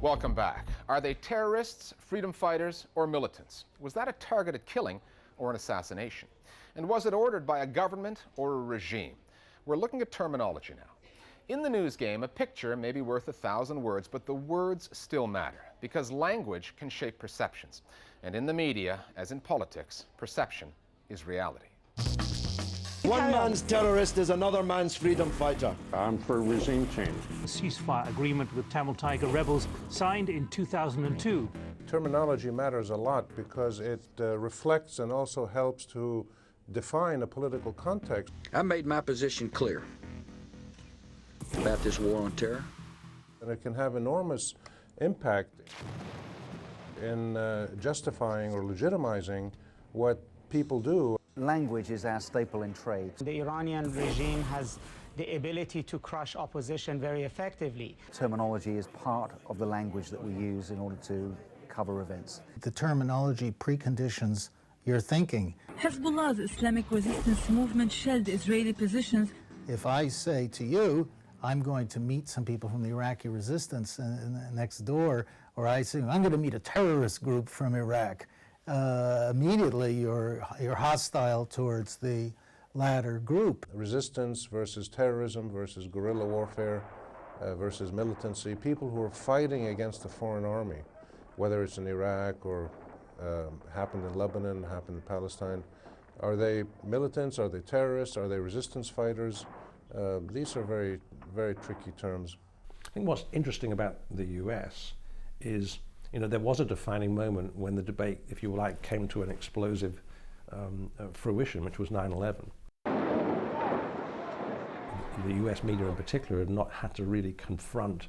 Welcome back. Are they terrorists, freedom fighters, or militants? Was that a targeted killing or an assassination? And was it ordered by a government or a regime? We're looking at terminology now. In the news game, a picture may be worth 1,000 words, but the words still matter because language can shape perceptions. And in the media, as in politics, perception is reality. One man's terrorist is another man's freedom fighter. I'm for regime change. The ceasefire agreement with Tamil Tiger rebels signed in 2002. Terminology matters a lot because it reflects and also helps to define a political context. I made my position clear about this war on terror. And it can have enormous impact in justifying or legitimizing what people do. Language is our staple in trade. The Iranian regime has the ability to crush opposition very effectively. Terminology is part of the language that we use in order to cover events. The terminology preconditions your thinking. Hezbollah's Islamic resistance movement shelled Israeli positions. If I say to you, I'm going to meet some people from the Iraqi resistance next door, or I say, I'm going to meet a terrorist group from Iraq, immediately you're hostile towards the latter group. Resistance versus terrorism versus guerrilla warfare versus militancy, people who are fighting against a foreign army, whether it's in Iraq or happened in Lebanon, happened in Palestine. Are they militants? Are they terrorists? Are they resistance fighters? These are very, very tricky terms. I think what's interesting about the US is, you know, there was a defining moment when the debate, if you like, came to an explosive fruition, which was 9/11. The US media in particular had not had to really confront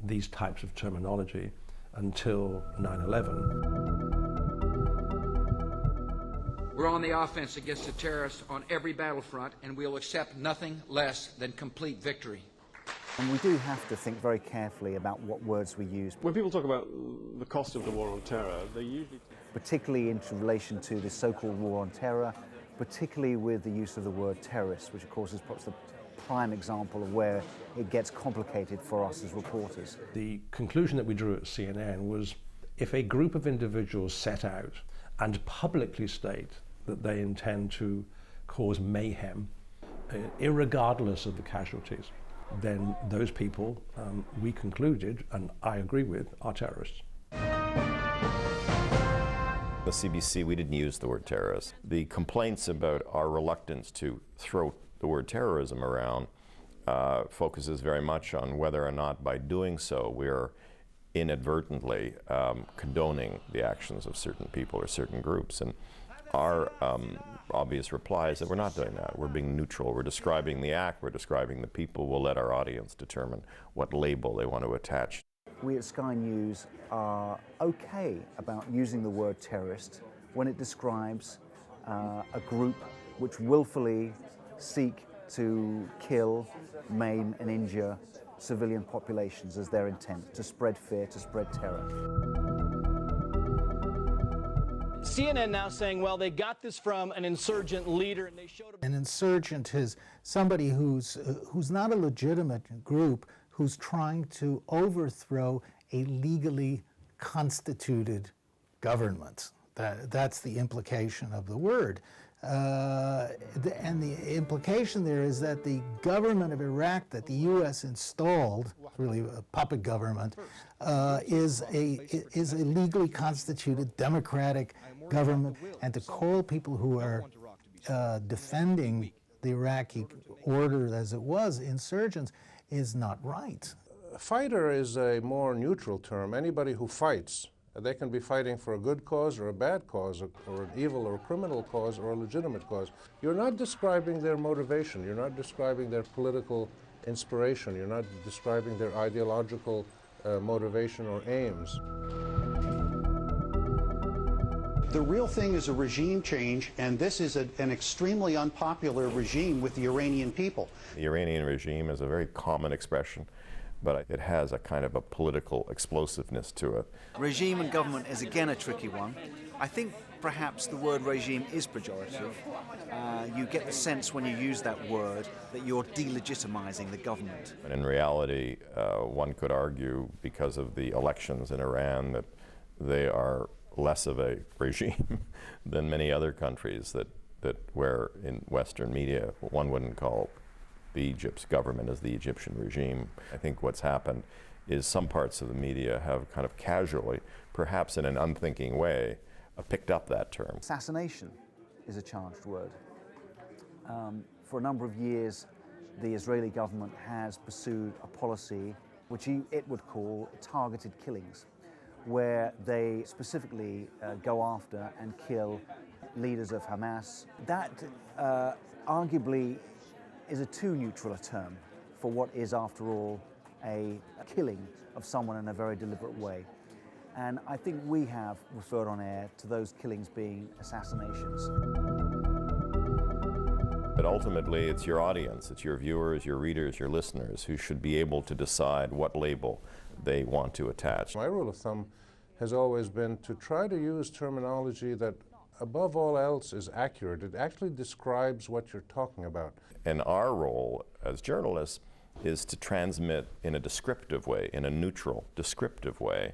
these types of terminology until 9/11. We're on the offense against the terrorists on every battlefront, and we'll accept nothing less than complete victory. And we do have to think very carefully about what words we use. When people talk about the cost of the war on terror, they usually... Particularly in relation to the so-called war on terror, particularly with the use of the word terrorist, which of course is perhaps the prime example of where it gets complicated for us as reporters. The conclusion that we drew at CNN was if a group of individuals set out and publicly state that they intend to cause mayhem, irregardless of the casualties, then those people, we concluded, and I agree with, are terrorists. The CBC, we didn't use the word terrorist. The complaints about our reluctance to throw the word terrorism around focuses very much on whether or not by doing so we're inadvertently condoning the actions of certain people or certain groups. And our obvious reply is that we're not doing that. We're being neutral. We're describing the act. We're describing the people. We'll let our audience determine what label they want to attach. We at Sky News are okay about using the word terrorist when it describes a group which willfully seek to kill, maim and injure civilian populations as their intent, to spread fear, to spread terror. CNN now saying, well, they got this from an insurgent leader, and they showed an insurgent is somebody who's not a legitimate group, who's trying to overthrow a legally constituted government. That's the implication of the word. And the implication there is that the government of Iraq that the U.S. installed, really a puppet government, is a legally constituted democratic government, and to call people who are defending the Iraqi order as it was insurgents is not right. Fighter is a more neutral term. Anybody who fights, they can be fighting for a good cause or a bad cause, or an evil or criminal cause or a legitimate cause. You're not describing their motivation. You're not describing their political inspiration. You're not describing their ideological motivation or aims. The real thing is a regime change, and this is an extremely unpopular regime with the Iranian people. The Iranian regime is a very common expression but it has a kind of a political explosiveness to it. Regime and government is again a tricky one. I think perhaps the word regime is pejorative. You get the sense when you use that word that you're delegitimizing the government. And in reality, one could argue, because of the elections in Iran, that they are less of a regime than many other countries that where in Western media one wouldn't call Egypt's government as the Egyptian regime. I think what's happened is some parts of the media have kind of casually, perhaps in an unthinking way, picked up that term. Assassination is a charged word. For a number of years, the Israeli government has pursued a policy which it would call targeted killings, where they specifically go after and kill leaders of Hamas. That arguably is a too neutral a term for what is, after all, a killing of someone in a very deliberate way. And I think we have referred on air to those killings being assassinations. But ultimately, it's your audience, it's your viewers, your readers, your listeners who should be able to decide what label they want to attach. My rule of thumb has always been to try to use terminology that, above all else, is accurate. It actually describes what you're talking about. And our role as journalists is to transmit in a descriptive way, in a neutral, descriptive way,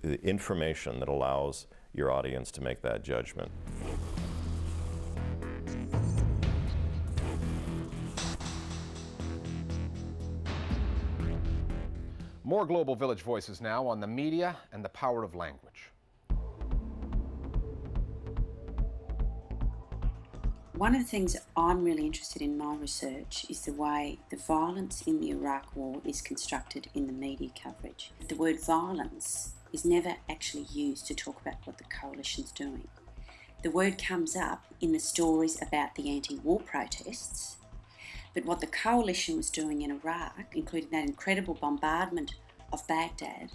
the information that allows your audience to make that judgment. More Global Village Voices now on the media and the power of language. One of the things I'm really interested in my research is the way the violence in the Iraq War is constructed in the media coverage. The word violence is never actually used to talk about what the coalition's doing. The word comes up in the stories about the anti-war protests, but what the coalition was doing in Iraq, including that incredible bombardment of Baghdad,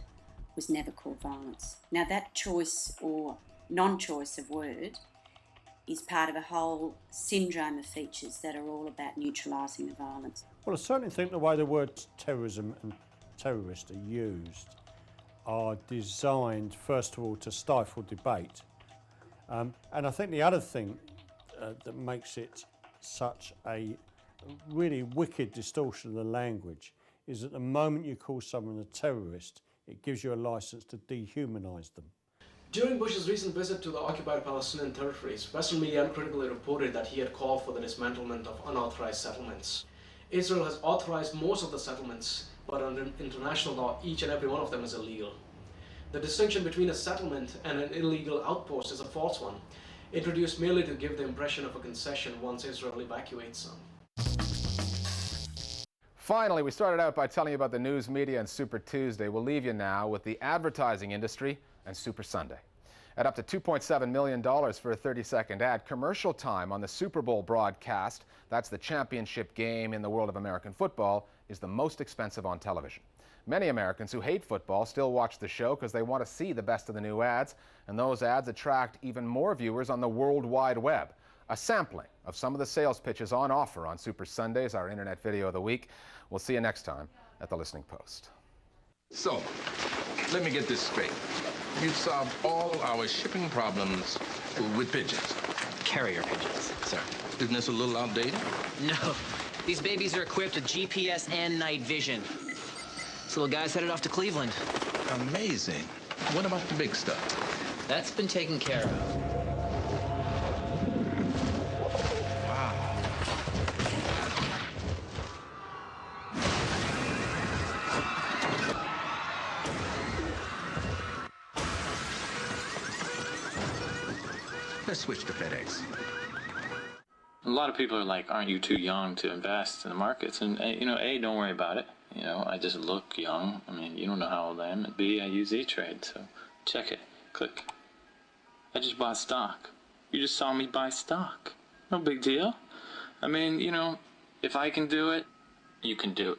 was never called violence. Now that choice or non-choice of word is part of a whole syndrome of features that are all about neutralising the violence. Well, I certainly think the way the words terrorism and terrorist are used are designed, first of all, to stifle debate. And I think the other thing that makes it such a really wicked distortion of the language is that the moment you call someone a terrorist, it gives you a license to dehumanise them. During Bush's recent visit to the occupied Palestinian territories, Western media uncritically reported that he had called for the dismantlement of unauthorized settlements. Israel has authorized most of the settlements, but under international law, each and every one of them is illegal. The distinction between a settlement and an illegal outpost is a false one, introduced merely to give the impression of a concession once Israel evacuates them. Finally, we started out by telling you about the news media and Super Tuesday. We'll leave you now with the advertising industry and Super Sunday. At up to $2.7 million for a 30-second ad, commercial time on the Super Bowl broadcast, that's the championship game in the world of American football, is the most expensive on television. Many Americans who hate football still watch the show because they want to see the best of the new ads, and those ads attract even more viewers on the World Wide Web. A sampling of some of the sales pitches on offer on Super Sundays, our internet video of the week. We'll see you next time at the Listening Post. So, let me get this straight. You've solved all our shipping problems with pigeons. Carrier pigeons, sir. Isn't this a little outdated? No. These babies are equipped with GPS and night vision. This little guy's headed off to Cleveland. Amazing. What about the big stuff? That's been taken care of. Let's switch to FedEx. A lot of people are like, aren't you too young to invest in the markets? And, you know, A, don't worry about it. You know, I just look young. I mean, you don't know how old I am. And B, I use E-Trade, so check it. Click. I just bought stock. You just saw me buy stock. No big deal. I mean, you know, if I can do it, you can do it.